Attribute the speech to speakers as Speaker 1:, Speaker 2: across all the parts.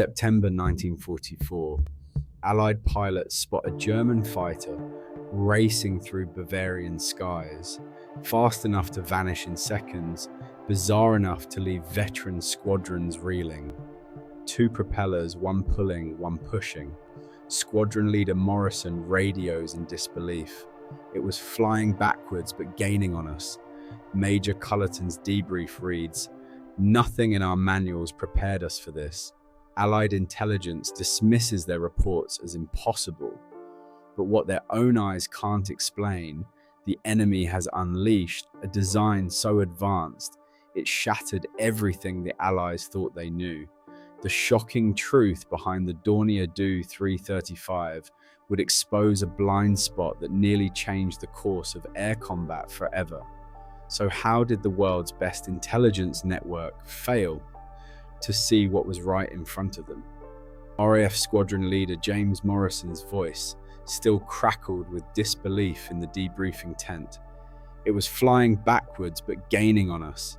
Speaker 1: September 1944, Allied pilots spot a German fighter racing through Bavarian skies, fast enough to vanish in seconds, bizarre enough to leave veteran squadrons reeling. Two propellers, one pulling, one pushing. Squadron leader Morrison radios in disbelief. It was flying backwards but gaining on us. Major Cullerton's debrief reads, "Nothing in our manuals prepared us for this. Allied intelligence dismisses their reports as impossible. But what their own eyes can't explain, the enemy has unleashed a design so advanced, it shattered everything the Allies thought they knew. The shocking truth behind the Dornier Do 335 would expose a blind spot that nearly changed the course of air combat forever." So how did the world's best intelligence network fail to see what was right in front of them? RAF squadron leader James Morrison's voice still crackled with disbelief in the debriefing tent. It was flying backwards but gaining on us.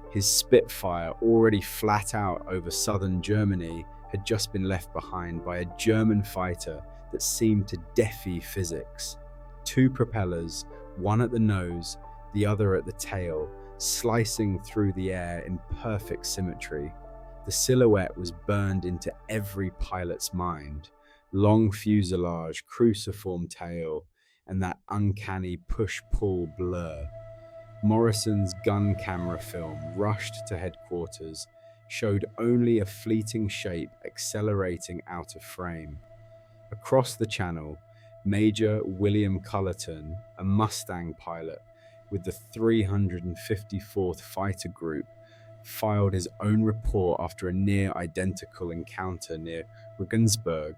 Speaker 1: His Spitfire, already flat out over southern Germany, had just been left behind by a German fighter that seemed to defy physics. Two propellers, one at the nose, the other at the tail, slicing through the air in perfect symmetry. The silhouette was burned into every pilot's mind. Long fuselage, cruciform tail, and that uncanny push-pull blur. Morrison's gun camera film, rushed to headquarters, showed only a fleeting shape accelerating out of frame. Across the channel, Major William Cullerton, a Mustang pilot with the 354th Fighter Group, filed his own report after a near-identical encounter near Regensburg.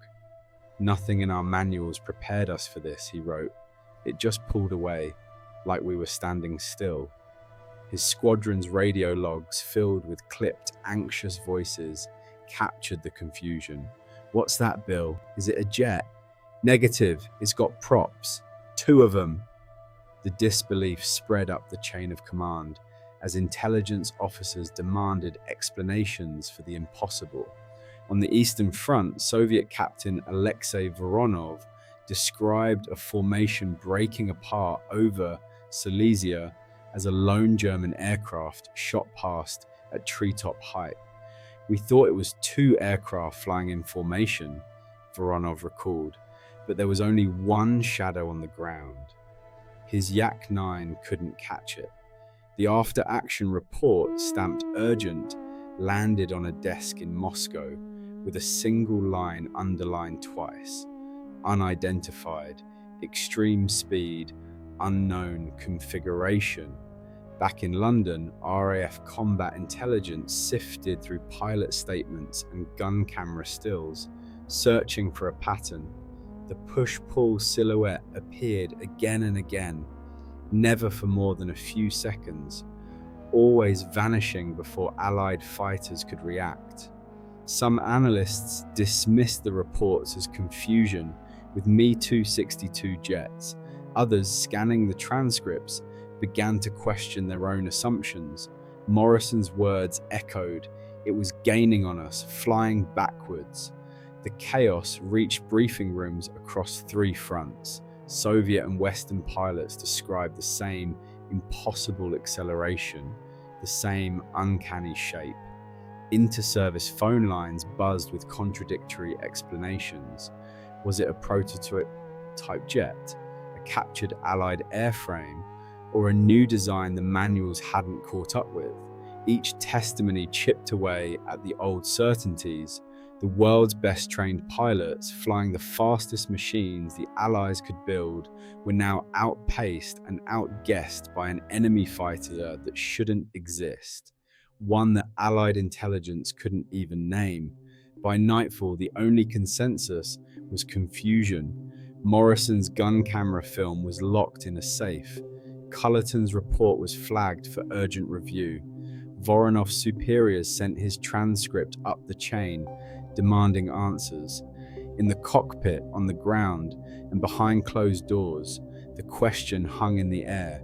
Speaker 1: "Nothing in our manuals prepared us for this," he wrote. "It just pulled away, like we were standing still." His squadron's radio logs, filled with clipped, anxious voices, captured the confusion. "What's that, Bill? Is it a jet?" "Negative, it's got props. 2 of them." The disbelief spread up the chain of command as intelligence officers demanded explanations for the impossible. On the Eastern Front, Soviet Captain Alexei Voronov described a formation breaking apart over Silesia as a lone German aircraft shot past at treetop height. "We thought it was 2 aircraft flying in formation," Voronov recalled, "but there was only one shadow on the ground." His Yak-9 couldn't catch it. The after-action report, stamped urgent, landed on a desk in Moscow with a single line underlined twice: "Unidentified, extreme speed, unknown configuration." Back in London, RAF combat intelligence sifted through pilot statements and gun camera stills, searching for a pattern. The push-pull silhouette appeared again and again, never for more than a few seconds, always vanishing before Allied fighters could react. Some analysts dismissed the reports as confusion with Me-262 jets. Others, scanning the transcripts, began to question their own assumptions. Morrison's words echoed. It was gaining on us, flying backwards. The chaos reached briefing rooms across 3 fronts. Soviet and Western pilots described the same impossible acceleration, the same uncanny shape. Inter-service phone lines buzzed with contradictory explanations. Was it a prototype jet, a captured Allied airframe, or a new design the manuals hadn't caught up with? Each testimony chipped away at the old certainties. The world's best trained pilots, flying the fastest machines the Allies could build, were now outpaced and outguessed by an enemy fighter that shouldn't exist, one that Allied intelligence couldn't even name. By nightfall, the only consensus was confusion. Morrison's gun camera film was locked in a safe. Cullerton's report was flagged for urgent review. Voronov's superiors sent his transcript up the chain, demanding answers. In the cockpit, on the ground, and behind closed doors, the question hung in the air.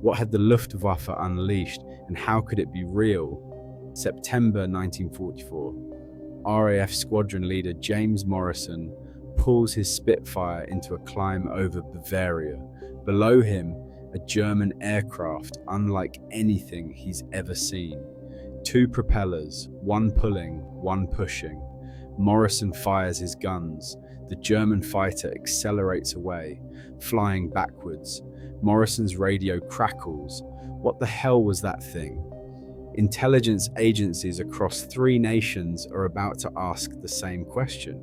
Speaker 1: What had the Luftwaffe unleashed, and how could it be real? September 1944. RAF squadron leader James Morrison pulls his Spitfire into a climb over Bavaria. Below him, a German aircraft unlike anything he's ever seen. 2 propellers, one pulling, one pushing. Morrison fires his guns. The German fighter accelerates away, flying backwards. Morrison's radio crackles. What the hell was that thing? Intelligence agencies across 3 nations are about to ask the same question.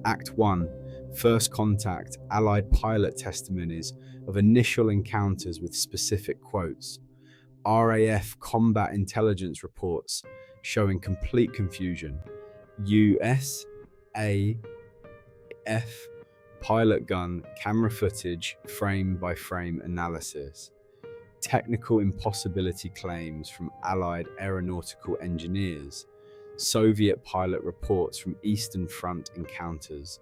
Speaker 1: Act 1. First contact, Allied pilot testimonies of initial encounters with specific quotes. RAF combat intelligence reports showing complete confusion. USAAF pilot gun camera footage frame by frame analysis. Technical impossibility claims from Allied aeronautical engineers. Soviet pilot reports from Eastern Front encounters.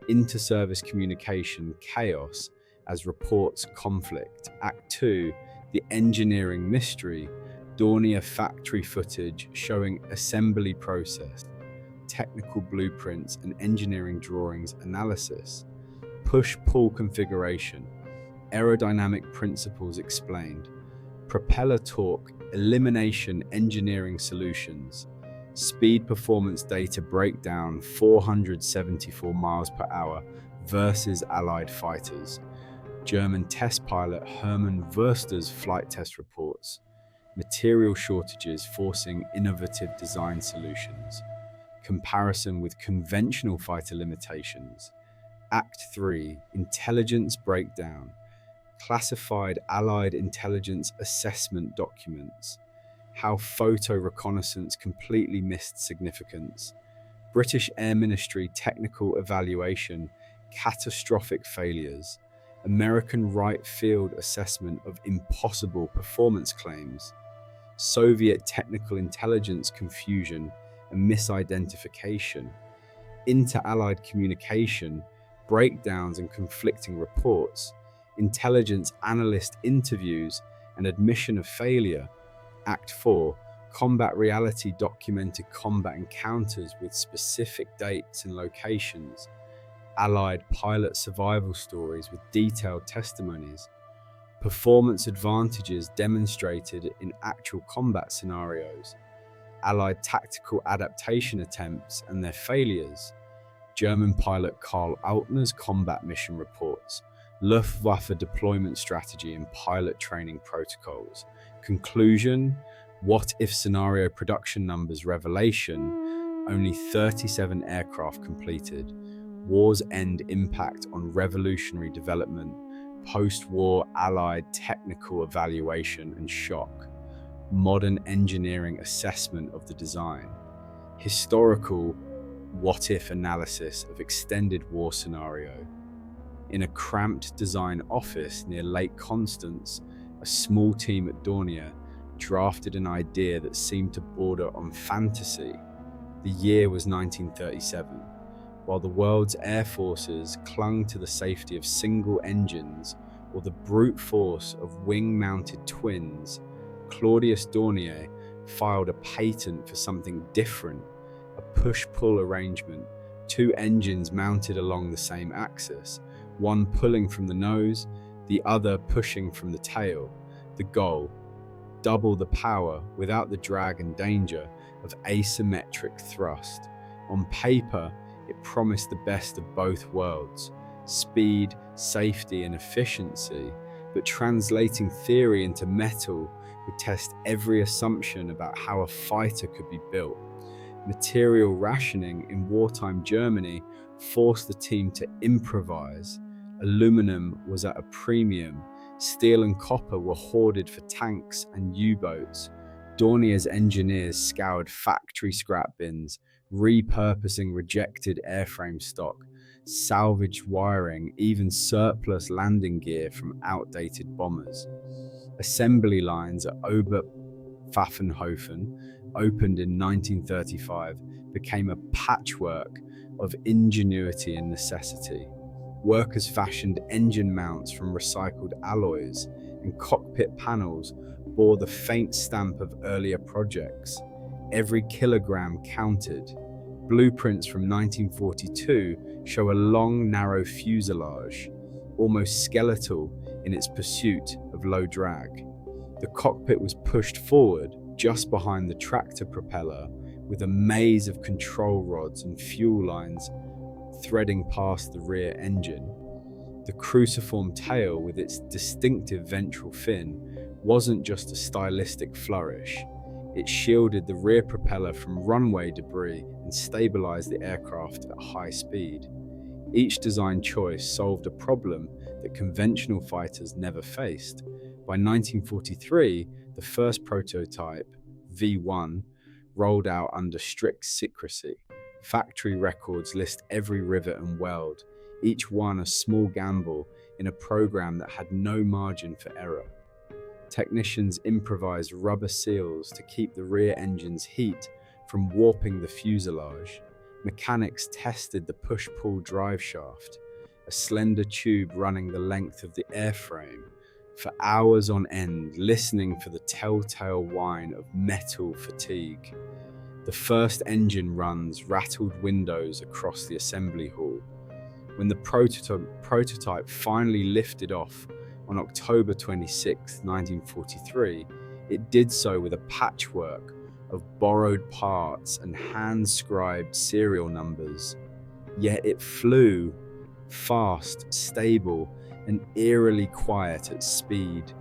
Speaker 1: Inter-service communication chaos as reports conflict. Act 2. The engineering mystery. Dornier factory footage showing assembly process. Technical blueprints and engineering drawings analysis. Push-pull configuration. Aerodynamic principles explained. Propeller torque, elimination engineering solutions. Speed performance data breakdown 474 miles per hour versus Allied fighters. German test pilot Hermann Wurster's flight test reports. Material shortages forcing innovative design solutions. Comparison with conventional fighter limitations. Act 3. Intelligence breakdown. Classified Allied intelligence assessment documents. How photo reconnaissance completely missed significance. British Air Ministry technical evaluation. Catastrophic failures. American Wright Field assessment of impossible performance claims. Soviet technical intelligence confusion and misidentification. Inter-Allied communication, breakdowns and conflicting reports. Intelligence analyst interviews and admission of failure. Act 4. Combat reality documented combat encounters with specific dates and locations. Allied pilot survival stories with detailed testimonies. Performance advantages demonstrated in actual combat scenarios. Allied tactical adaptation attempts and their failures. German pilot Karl Altner's combat mission reports. Luftwaffe deployment strategy and pilot training protocols. Conclusion: what if scenario production numbers revelation? Only 37 aircraft completed. War's end impact on revolutionary development. Post-war Allied technical evaluation and shock. Modern engineering assessment of the design. Historical what-if analysis of extended war scenario. In a cramped design office near Lake Constance, a small team at Dornier drafted an idea that seemed to border on fantasy. The year was 1937. While the world's air forces clung to the safety of single engines or the brute force of wing-mounted twins, Claudius Dornier filed a patent for something different, a push-pull arrangement, 2 engines mounted along the same axis, one pulling from the nose, the other pushing from the tail. The goal: double the power without the drag and danger of asymmetric thrust. On paper, it promised the best of both worlds: speed, safety, and efficiency, but translating theory into metal would test every assumption about how a fighter could be built. Material rationing in wartime Germany forced the team to improvise. Aluminum was at a premium. Steel and copper were hoarded for tanks and U-boats. Dornier's engineers scoured factory scrap bins, repurposing rejected airframe stock, salvaged wiring, even surplus landing gear from outdated bombers. Assembly lines at Oberpfaffenhofen, opened in 1935, became a patchwork of ingenuity and necessity. Workers fashioned engine mounts from recycled alloys, and cockpit panels bore the faint stamp of earlier projects. Every kilogram counted. blueprints from 1942 show a long, narrow fuselage, almost skeletal in its pursuit of low drag. The cockpit was pushed forward just behind the tractor propeller, with a maze of control rods and fuel lines threading past the rear engine. The cruciform tail, with its distinctive ventral fin, wasn't just a stylistic flourish. It shielded the rear propeller from runway debris and stabilized the aircraft at high speed. Each design choice solved a problem that conventional fighters never faced. By 1943, the first prototype, V1, rolled out under strict secrecy. Factory records list every rivet and weld, each one a small gamble in a program that had no margin for error. Technicians improvised rubber seals to keep the rear engine's heat from warping the fuselage. Mechanics tested the push-pull drive shaft, a slender tube running the length of the airframe, for hours on end, listening for the telltale whine of metal fatigue. The first engine runs rattled windows across the assembly hall. When the prototype finally lifted off on October 26, 1943, it did so with a patchwork of borrowed parts and hand-scribed serial numbers. Yet it flew, fast, stable, and eerily quiet at speed.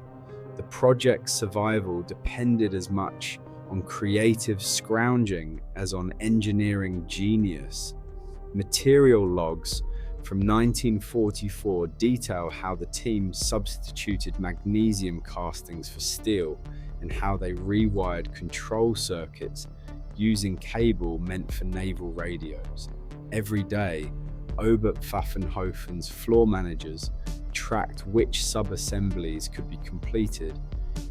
Speaker 1: The project's survival depended as much on creative scrounging as on engineering genius. Material logs from 1944 detail how the team substituted magnesium castings for steel and how they rewired control circuits using cable meant for naval radios. Every day, Oberpfaffenhofen's floor managers tracked which sub-assemblies could be completed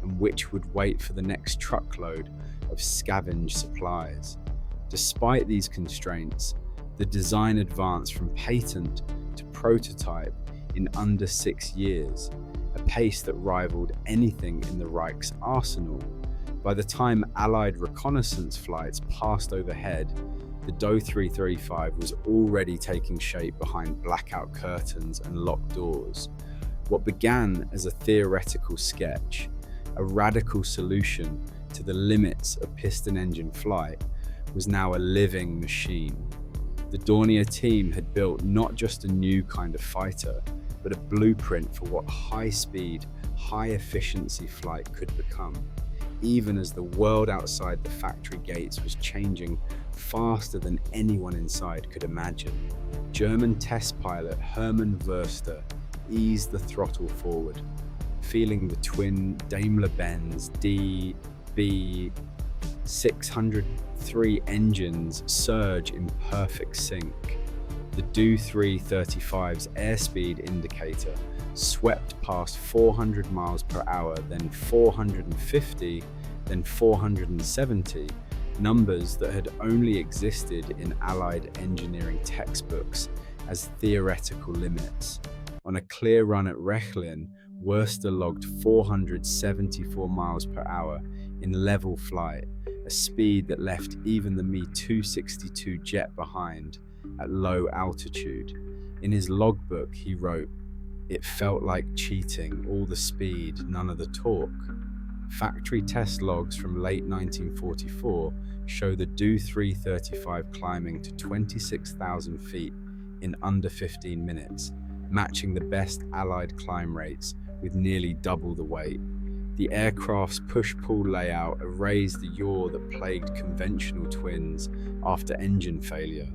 Speaker 1: and which would wait for the next truckload of scavenged supplies. Despite these constraints, the design advanced from patent to prototype in under 6 years, a pace that rivaled anything in the Reich's arsenal. By the time Allied reconnaissance flights passed overhead, the Do 335 was already taking shape behind blackout curtains and locked doors. What began as a theoretical sketch, a radical solution to the limits of piston engine flight, was now a living machine. The Dornier team had built not just a new kind of fighter, but a blueprint for what high-speed, high-efficiency flight could become, even as the world outside the factory gates was changing faster than anyone inside could imagine. German test pilot Hermann Wurster eased the throttle forward, feeling the twin Daimler-Benz DB603 engines surge in perfect sync. The Do 335's airspeed indicator swept past 400 miles per hour, then 450, then 470, numbers that had only existed in Allied engineering textbooks as theoretical limits. On a clear run at Rechlin, Wurster logged 474 miles per hour in level flight, a speed that left even the Me-262 jet behind at low altitude. In his logbook, he wrote, "It felt like cheating, all the speed, none of the torque." Factory test logs from late 1944 show the Do 335 climbing to 26,000 feet in under 15 minutes, matching the best Allied climb rates with nearly double the weight. The aircraft's push-pull layout erased the yaw that plagued conventional twins after engine failure.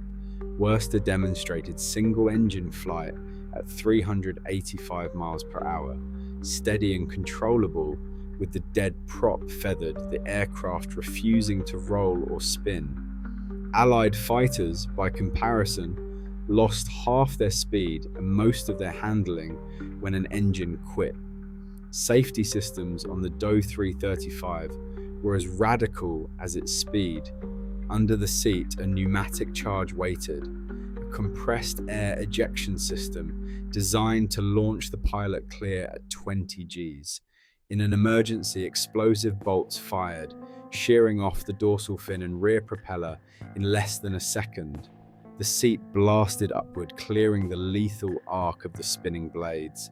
Speaker 1: Wurster demonstrated single-engine flight at 385 miles per hour, steady and controllable, with the dead prop feathered, the aircraft refusing to roll or spin. Allied fighters, by comparison, lost half their speed and most of their handling when an engine quit. Safety systems on the Do 335 were as radical as its speed. Under the seat, a pneumatic charge waited, a compressed air ejection system designed to launch the pilot clear at 20 Gs. In an emergency, explosive bolts fired, shearing off the dorsal fin and rear propeller in less than a second. The seat blasted upward, clearing the lethal arc of the spinning blades.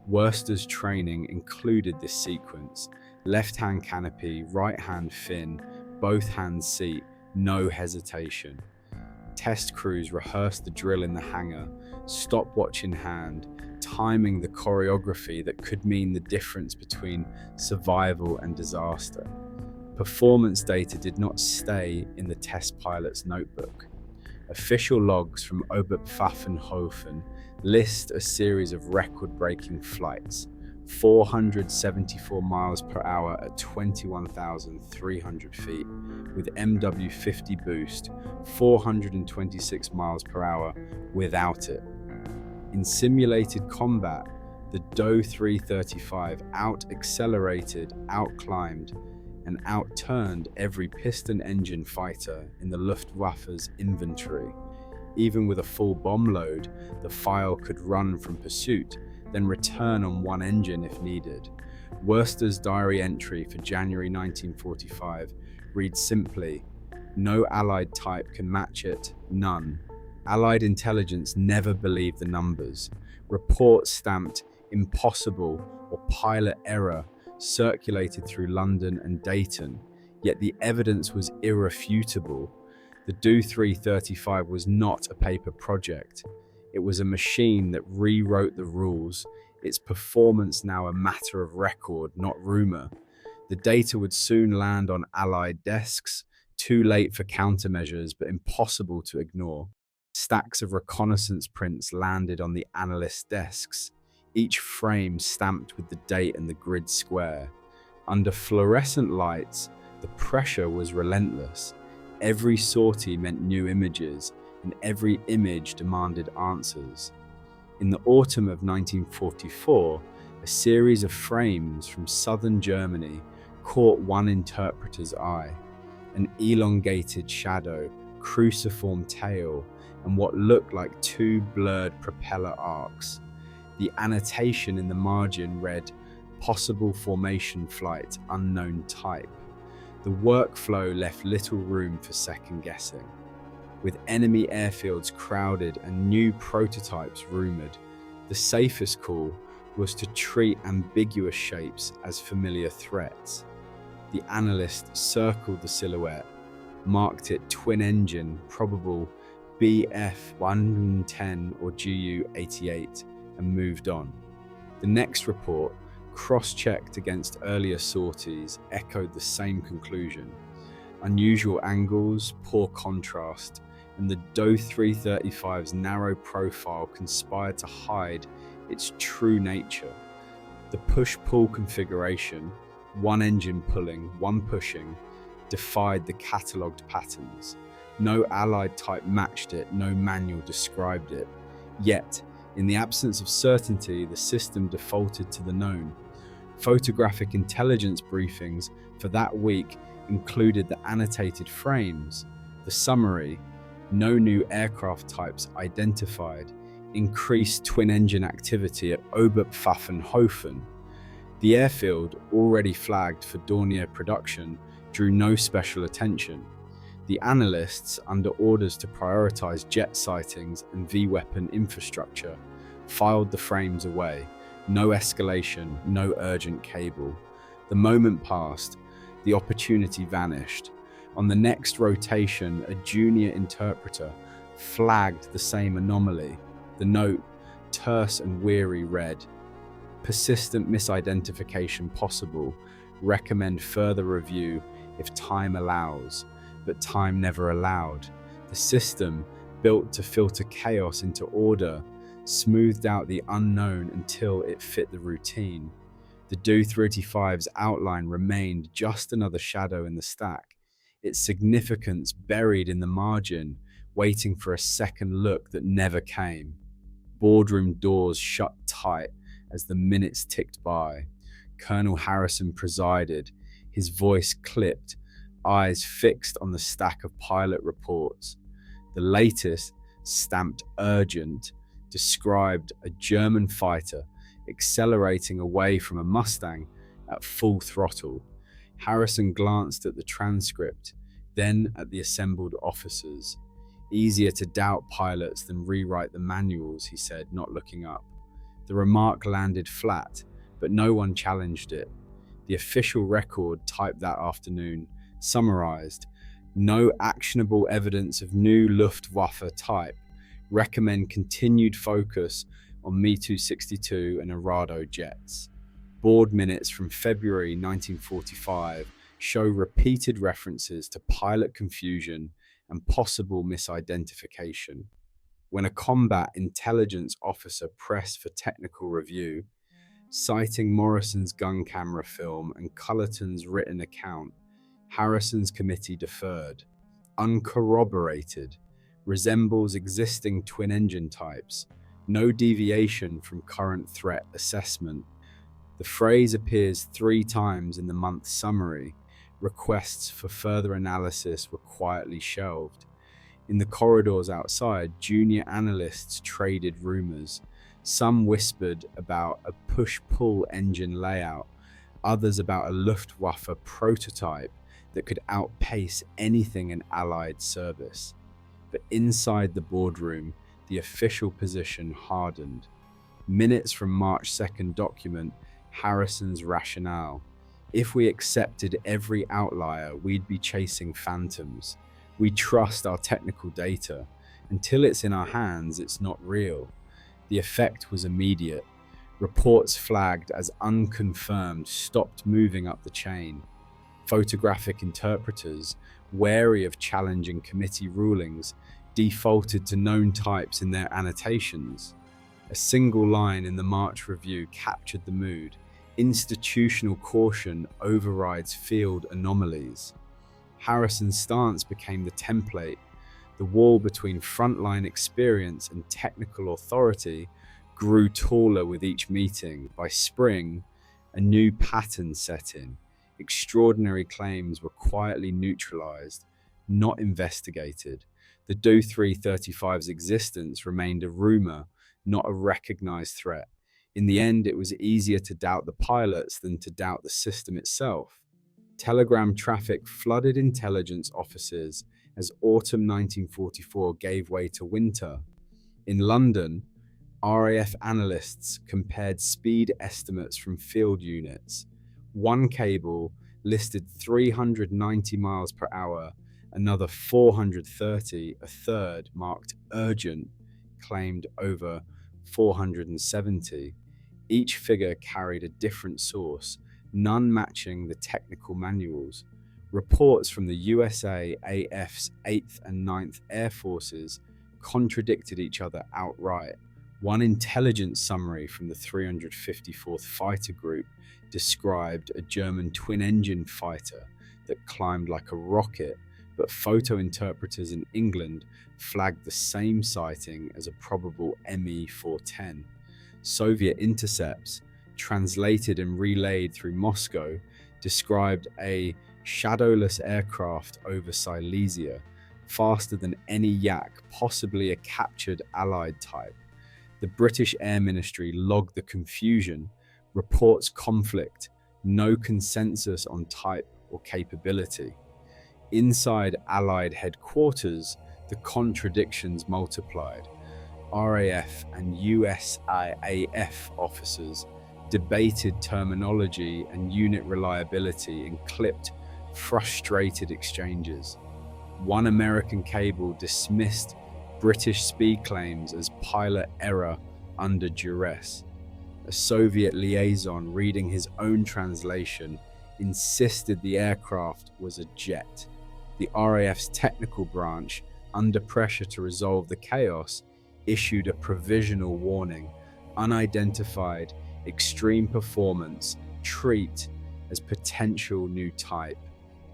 Speaker 1: Worcester's training included this sequence: left-hand canopy, right-hand fin, both hands seat, no hesitation. Test crews rehearsed the drill in the hangar, stopwatch in hand, timing the choreography that could mean the difference between survival and disaster. Performance data did not stay in the test pilot's notebook. Official logs from Oberpfaffenhofen list a series of record-breaking flights: 474 miles per hour at 21,300 feet, with MW50 boost, 426 miles per hour without it. In simulated combat, the Do 335 out-accelerated, out-climbed, and outturned every piston engine fighter in the Luftwaffe's inventory. Even with a full bomb load, the Pfeil could run from pursuit, then return on one engine if needed. Worcester's diary entry for January 1945 reads simply, "No Allied type can match it, none." Allied intelligence never believed the numbers. Reports stamped impossible or pilot error circulated through London and Dayton, yet the evidence was irrefutable. The Do 335 was not a paper project. It was a machine that rewrote the rules, its performance now a matter of record, not rumour. The data would soon land on Allied desks, too late for countermeasures but impossible to ignore. Stacks of reconnaissance prints landed on the analysts' desks, each frame stamped with the date and the grid square. Under fluorescent lights, the pressure was relentless. Every sortie meant new images, and every image demanded answers. In the autumn of 1944, a series of frames from southern Germany caught one interpreter's eye: an elongated shadow, cruciform tail, and what looked like two blurred propeller arcs. The annotation in the margin read, "Possible formation flight, unknown type." The workflow left little room for second guessing. With enemy airfields crowded and new prototypes rumoured, the safest call was to treat ambiguous shapes as familiar threats. The analyst circled the silhouette, marked it twin-engine, probable BF-110 or GU-88, and moved on. The next report, cross-checked against earlier sorties, echoed the same conclusion. Unusual angles, poor contrast, and the Do 335's narrow profile conspired to hide its true nature. The push-pull configuration, one engine pulling, one pushing, defied the catalogued patterns. No Allied type matched it, no manual described it. Yet, in the absence of certainty, the system defaulted to the known. Photographic intelligence briefings for that week included the annotated frames, the summary, no new aircraft types identified, increased twin-engine activity at Oberpfaffenhofen. The airfield, already flagged for Dornier production, drew no special attention. The analysts, under orders to prioritize jet sightings and V-weapon infrastructure, filed the frames away. No escalation, no urgent cable. The moment passed, the opportunity vanished. On the next rotation, a junior interpreter flagged the same anomaly. The note, terse and weary, read, "Persistent misidentification possible. Recommend further review if time allows." But time never allowed. The system, built to filter chaos into order, smoothed out the unknown until it fit the routine. The Do 335's outline remained just another shadow in the stack, its significance buried in the margin, waiting for a second look that never came. Boardroom doors shut tight as the minutes ticked by. Colonel Harrison presided, his voice clipped, eyes fixed on the stack of pilot reports. The latest, stamped urgent, described a German fighter accelerating away from a Mustang at full throttle. Harrison glanced at the transcript, then at the assembled officers. "Easier to doubt pilots than rewrite the manuals," he said, not looking up. The remark landed flat, but no one challenged it. The official record, typed that afternoon, summarized, "No actionable evidence of new Luftwaffe type. Recommend continued focus on Me-262 and Arado jets." Board minutes from February 1945 show repeated references to pilot confusion and possible misidentification. When a combat intelligence officer pressed for technical review, citing Morrison's gun camera film and Cullerton's written account, Harrison's committee deferred. "Uncorroborated, resembles existing twin-engine types, no deviation from current threat assessment." The phrase appears 3 times in the month summary. Requests for further analysis were quietly shelved. In the corridors outside, junior analysts traded rumors. Some whispered about a push-pull engine layout, others about a Luftwaffe prototype that could outpace anything in Allied service. But inside the boardroom, the official position hardened. Minutes from March 2nd document Harrison's rationale: "If we accepted every outlier, we'd be chasing phantoms. We trust our technical data. Until it's in our hands, it's not real." The effect was immediate. Reports flagged as unconfirmed stopped moving up the chain. Photographic interpreters, wary of challenging committee rulings, defaulted to known types in their annotations. A single line in the March review captured the mood: "Institutional caution overrides field anomalies." Harrison's stance became the template. The wall between frontline experience and technical authority grew taller with each meeting. By spring, a new pattern set in. Extraordinary claims were quietly neutralized, not investigated. The Do-335's existence remained a rumor, not a recognized threat. In the end, it was easier to doubt the pilots than to doubt the system itself. Telegram traffic flooded intelligence offices as autumn 1944 gave way to winter. In London, RAF analysts compared speed estimates from field units. One cable listed 390 miles per hour, another 430, a third marked urgent, claimed over 470. Each figure carried a different source, none matching the technical manuals. Reports from the USAAF's 8th and 9th Air Forces contradicted each other outright. One intelligence summary from the 354th Fighter Group described a German twin-engine fighter that climbed like a rocket, but photo interpreters in England flagged the same sighting as a probable Me-410. Soviet intercepts, translated and relayed through Moscow, described a shadowless aircraft over Silesia, faster than any Yak, possibly a captured Allied type. The British Air Ministry logged the confusion, reports conflict, no consensus on type or capability. Inside Allied headquarters, the contradictions multiplied. RAF and USAAF officers debated terminology and unit reliability in clipped, frustrated exchanges. One American cable dismissed British speed claims as pilot error under duress. A Soviet liaison reading his own translation insisted the aircraft was a jet. The RAF's technical branch, under pressure to resolve the chaos, issued a provisional warning: unidentified, extreme performance, treat as potential new type.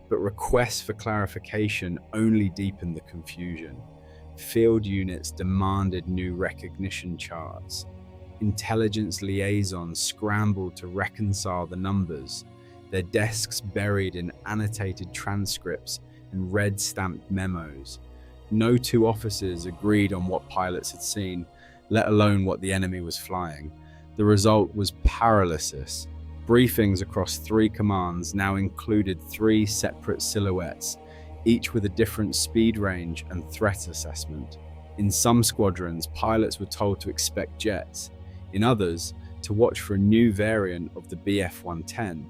Speaker 1: But requests for clarification only deepened the confusion. Field units demanded new recognition charts. Intelligence liaisons scrambled to reconcile the numbers, their desks buried in annotated transcripts and red-stamped memos. No two officers agreed on what pilots had seen, let alone what the enemy was flying. The result was paralysis. briefings across 3 commands now included 3 separate silhouettes, each with a different speed range and threat assessment. In some squadrons, pilots were told to expect jets. In others, to watch for a new variant of the Bf-110.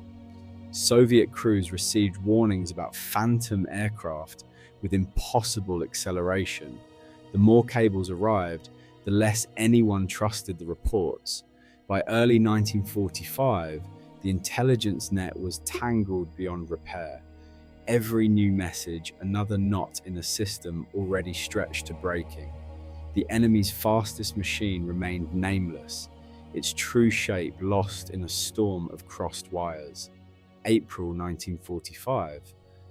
Speaker 1: Soviet crews received warnings about phantom aircraft with impossible acceleration. The more cables arrived, the less anyone trusted the reports. By early 1945, the intelligence net was tangled beyond repair. Every new message, another knot in a system already stretched to breaking. The enemy's fastest machine remained nameless, its true shape lost in a storm of crossed wires. April 1945,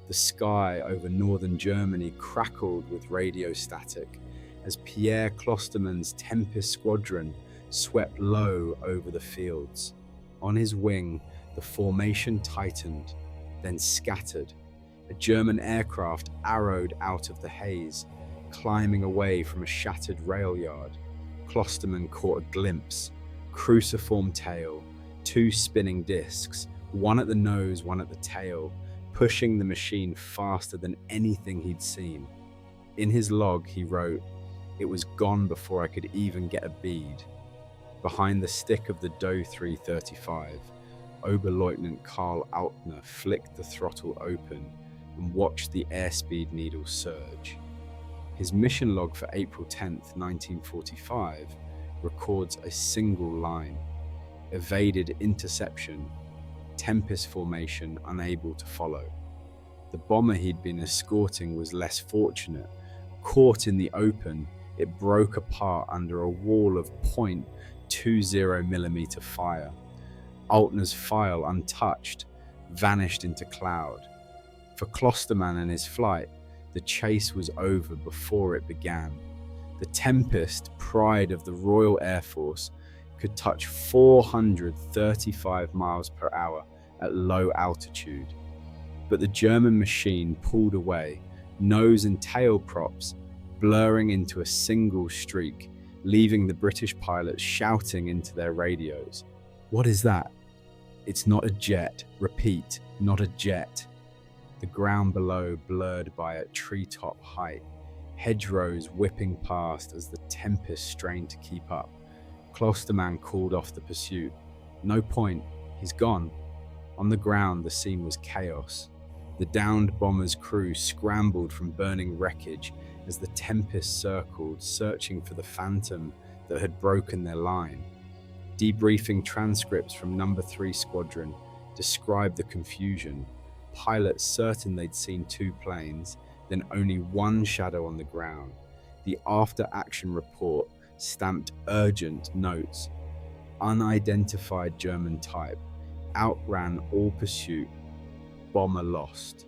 Speaker 1: the sky over northern Germany crackled with radio static as Pierre Klosterman's Tempest squadron swept low over the fields. On his wing, the formation tightened, then scattered. A German aircraft arrowed out of the haze, climbing away from a shattered rail yard. Klosterman caught a glimpse. Cruciform tail, 2 spinning discs, one at the nose, one at the tail, pushing the machine faster than anything he'd seen. In his log, he wrote, "It was gone before I could even get a bead." Behind the stick of the Do 335, Oberleutnant Karl Altner flicked the throttle open and watched the airspeed needle surge. His mission log for April 10th, 1945 records a single line: evaded interception, Tempest formation unable to follow. The bomber he'd been escorting was less fortunate. Caught in the open, it broke apart under a wall of .20mm fire. Altner's Pfeil, untouched, vanished into cloud. For Klosterman and his flight, the chase was over before it began. The Tempest, pride of the Royal Air Force, could touch 435 miles per hour at low altitude. But the German machine pulled away, nose and tail props blurring into a single streak, leaving the British pilots shouting into their radios. "What is that?" "It's not a jet. Repeat, not a jet." The ground below blurred by at treetop height, hedgerows whipping past as the Tempest strained to keep up. Klosterman called off the pursuit. "No point, he's gone." On the ground, the scene was chaos. The downed bomber's crew scrambled from burning wreckage as the Tempest circled, searching for the phantom that had broken their line. Debriefing transcripts from No. 3 Squadron described the confusion. Pilots certain they'd seen 2 planes, then only 1 shadow on the ground. The after-action report stamped urgent notes: unidentified German type, outran all pursuit, bomber lost.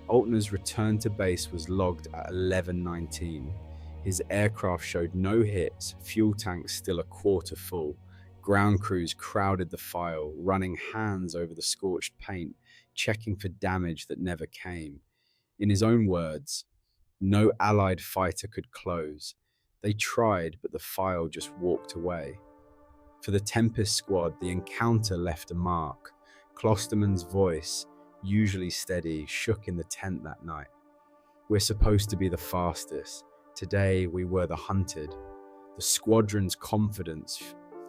Speaker 1: Altner's return to base was logged at 11:19. His aircraft showed no hits, fuel tanks still a quarter full. Ground crews crowded the Pfeil, running hands over the scorched paint, checking for damage that never came. In his own words, "No Allied fighter could close. They tried, but the Pfeil just walked away." For the Tempest squad, the encounter left a mark. Klosterman's voice, usually steady, shook in the tent that night. "We're supposed to be the fastest. Today we were the hunted." The squadron's confidence,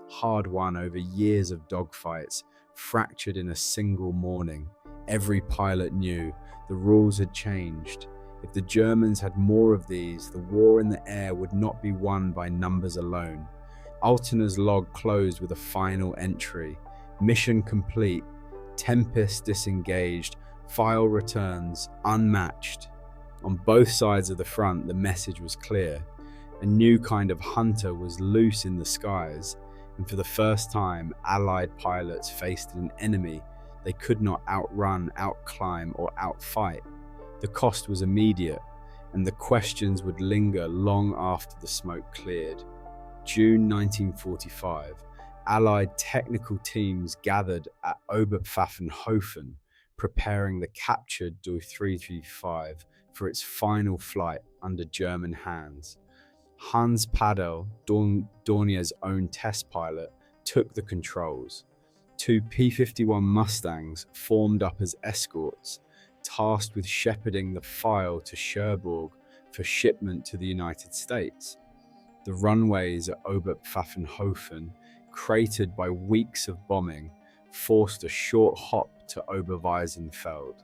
Speaker 1: hard won over years of dogfights, fractured in a single morning. Every pilot knew the rules had changed. If the Germans had more of these, the war in the air would not be won by numbers alone. Altner's log closed with a final entry: "Mission complete. Tempest disengaged. Pfeil returns unmatched." On both sides of the front, the message was clear. A new kind of hunter was loose in the skies, and for the first time, Allied pilots faced an enemy they could not outrun, outclimb, or outfight. The cost was immediate, and the questions would linger long after the smoke cleared. June 1945, Allied technical teams gathered at Oberpfaffenhofen, preparing the captured Do 335 for its final flight under German hands. Hans Padel, Dornier's own test pilot, took the controls. 2 P-51 Mustangs formed up as escorts, tasked with shepherding the Pfeil to Cherbourg for shipment to the United States. The runways at Oberpfaffenhofen, cratered by weeks of bombing, forced a short hop to Oberweisenfeld.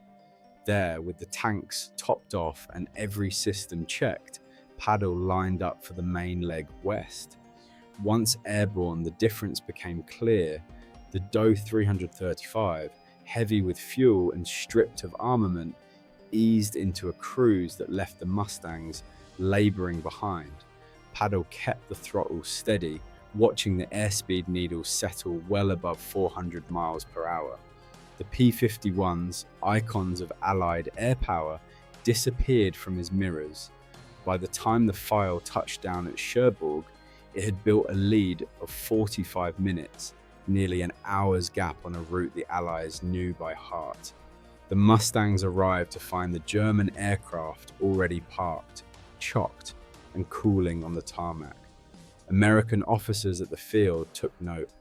Speaker 1: There, with the tanks topped off and every system checked, Paddle lined up for the main leg west. Once airborne, the difference became clear. The Do 335, heavy with fuel and stripped of armament, eased into a cruise that left the Mustangs laboring behind. Paddle kept the throttle steady, watching the airspeed needle settle well above 400 miles per hour. The P-51s, icons of Allied air power, disappeared from his mirrors. By the time the Pfeil touched down at Cherbourg, it had built a lead of 45 minutes, nearly an hour's gap on a route the Allies knew by heart. The Mustangs arrived to find the German aircraft already parked, chocked, and cooling on the tarmac. American officers at the field took note.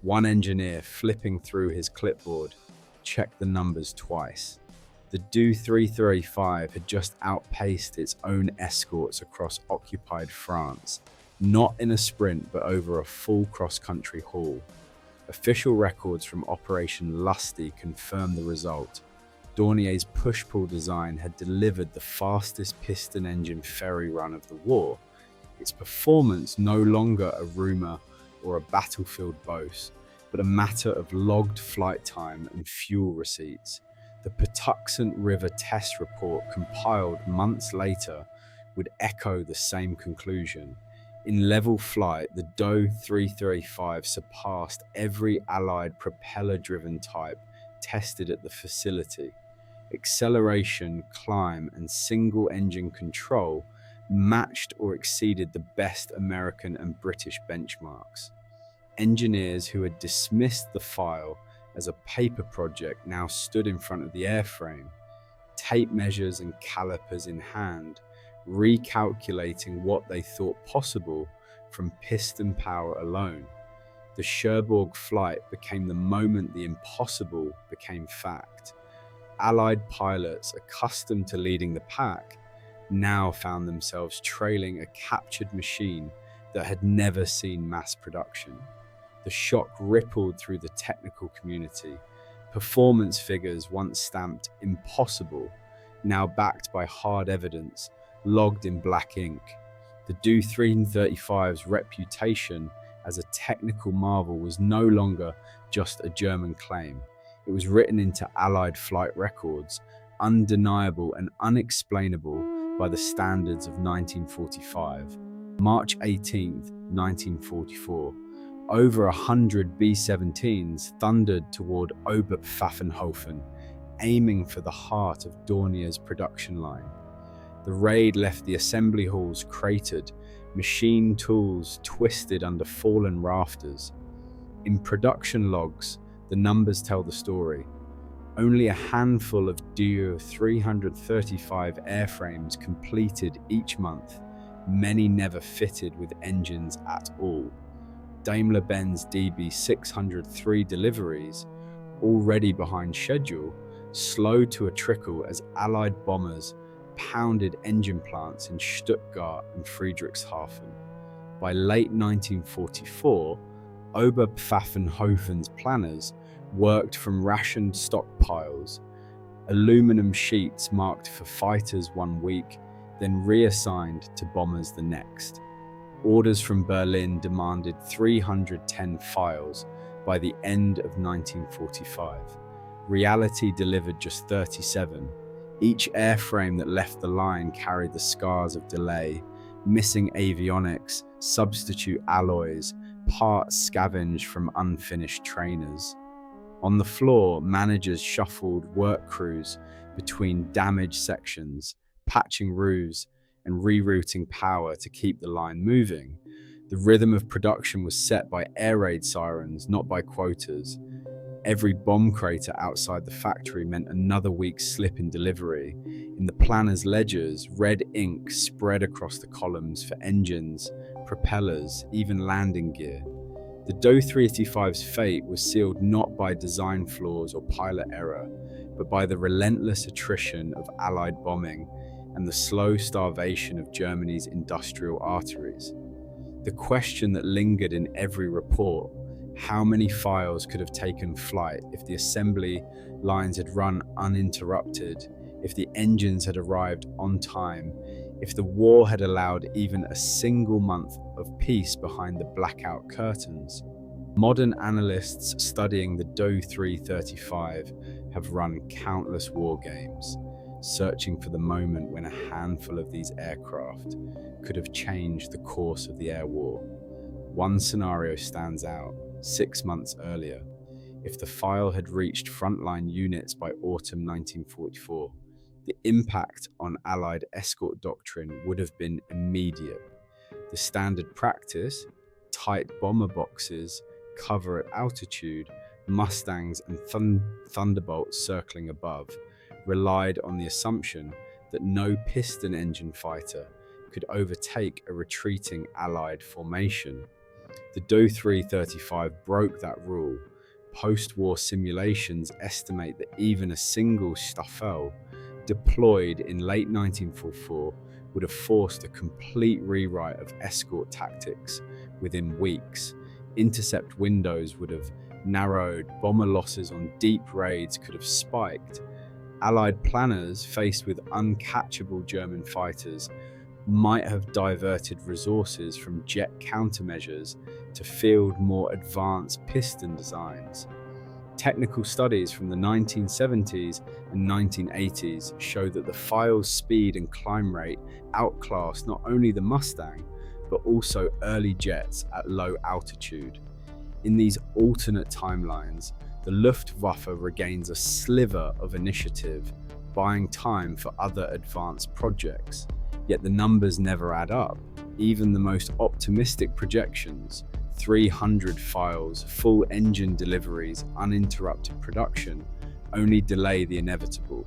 Speaker 1: One engineer, flipping through his clipboard, checked the numbers twice. The Do 335 had just outpaced its own escorts across occupied France, not in a sprint but over a full cross-country haul. Official records from Operation Lusty confirmed the result. Dornier's push-pull design had delivered the fastest piston-engine ferry run of the war. Its performance no longer a rumour or a battlefield boast, but a matter of logged flight time and fuel receipts. The Patuxent River test report compiled months later would echo the same conclusion. In level flight, the Do 335 surpassed every Allied propeller-driven type tested at the facility. Acceleration, climb, and single-engine control matched or exceeded the best American and British benchmarks. Engineers who had dismissed the Pfeil as a paper project now stood in front of the airframe, tape measures and calipers in hand, recalculating what they thought possible from piston power alone. The Cherbourg flight became the moment the impossible became fact. Allied pilots, accustomed to leading the pack, now found themselves trailing a captured machine that had never seen mass production. The shock rippled through the technical community. Performance figures once stamped impossible, now backed by hard evidence, logged in black ink. The Do 335's reputation as a technical marvel was no longer just a German claim. It was written into Allied flight records, undeniable and unexplainable by the standards of 1945. March 18, 1944, over 100 B-17s thundered toward Oberpfaffenhofen, aiming for the heart of Dornier's production line. The raid left the assembly halls cratered, machine tools twisted under fallen rafters. In production logs, the numbers tell the story. Only a handful of Do 335 airframes completed each month, many never fitted with engines at all. Daimler-Benz DB603 deliveries, already behind schedule, slowed to a trickle as Allied bombers pounded engine plants in Stuttgart and Friedrichshafen. By late 1944, Oberpfaffenhofen's planners worked from rationed stockpiles, aluminum sheets marked for fighters one week, then reassigned to bombers the next. Orders from Berlin demanded 310 files by the end of 1945. Reality delivered just 37. Each airframe that left the line carried the scars of delay, missing avionics, substitute alloys, parts scavenged from unfinished trainers. On the floor, managers shuffled work crews between damaged sections, patching roofs and rerouting power to keep the line moving. The rhythm of production was set by air raid sirens, not by quotas. Every bomb crater outside the factory meant another week's slip in delivery. In the planners' ledgers, red ink spread across the columns for engines, propellers, even landing gear. The Do 385's fate was sealed not by design flaws or pilot error, but by the relentless attrition of Allied bombing and the slow starvation of Germany's industrial arteries. The question that lingered in every report: how many Pfeils could have taken flight if the assembly lines had run uninterrupted, if the engines had arrived on time, if the war had allowed even a single month of peace behind the blackout curtains? Modern analysts studying the Do 335 have run countless war games, searching for the moment when a handful of these aircraft could have changed the course of the air war. One scenario stands out: 6 months earlier, if the Pfeil had reached frontline units by autumn 1944, the impact on Allied escort doctrine would have been immediate. The standard practice, tight bomber boxes, cover at altitude, Mustangs and Thunderbolts circling above, relied on the assumption that no piston engine fighter could overtake a retreating Allied formation. The Do 335 broke that rule. Post-war simulations estimate that even a single Pfeil deployed in late 1944 would have forced a complete rewrite of escort tactics within weeks. Intercept windows would have narrowed, bomber losses on deep raids could have spiked. Allied planners, faced with uncatchable German fighters, might have diverted resources from jet countermeasures to field more advanced piston designs. Technical studies from the 1970s and 1980s show that the Pfeil's speed and climb rate outclassed not only the Mustang, but also early jets at low altitude. In these alternate timelines, the Luftwaffe regains a sliver of initiative, buying time for other advanced projects. Yet the numbers never add up. Even the most optimistic projections, 300 Pfeils, full engine deliveries, uninterrupted production, only delay the inevitable.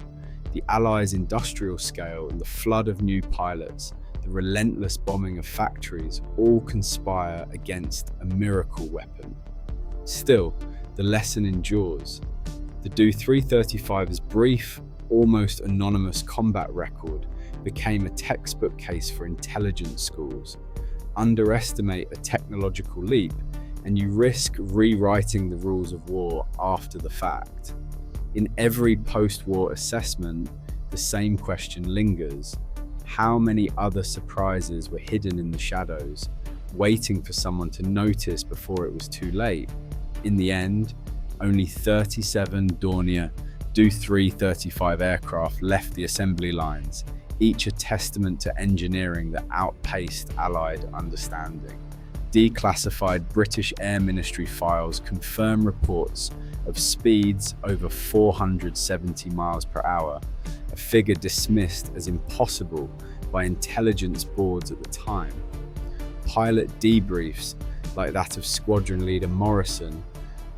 Speaker 1: The Allies' industrial scale and the flood of new pilots, the relentless bombing of factories, all conspire against a miracle weapon. Still, the lesson endures. The Do 335's brief, almost anonymous combat record became a textbook case for intelligence schools. Underestimate a technological leap, and you risk rewriting the rules of war after the fact. In every post-war assessment, the same question lingers: how many other surprises were hidden in the shadows, waiting for someone to notice before it was too late? In the end, only 37 Dornier Do 335 aircraft left the assembly lines, each a testament to engineering that outpaced Allied understanding. Declassified British Air Ministry files confirm reports of speeds over 470 miles per hour, a figure dismissed as impossible by intelligence boards at the time. Pilot debriefs, like that of Squadron Leader Morrison,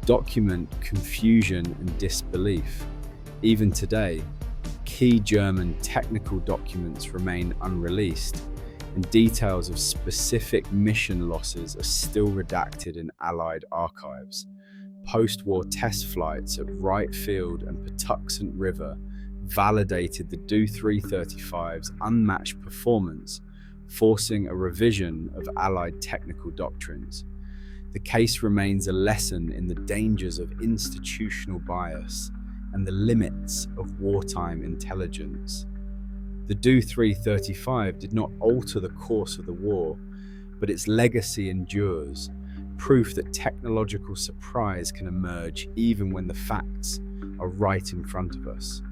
Speaker 1: document confusion and disbelief. Even today, key German technical documents remain unreleased, and details of specific mission losses are still redacted in Allied archives. Post-war test flights at Wright Field and Patuxent River validated the Do 335's unmatched performance, forcing a revision of Allied technical doctrines. The case remains a lesson in the dangers of institutional bias and the limits of wartime intelligence. The Do 335 did not alter the course of the war, but its legacy endures, proof that technological surprise can emerge even when the facts are right in front of us.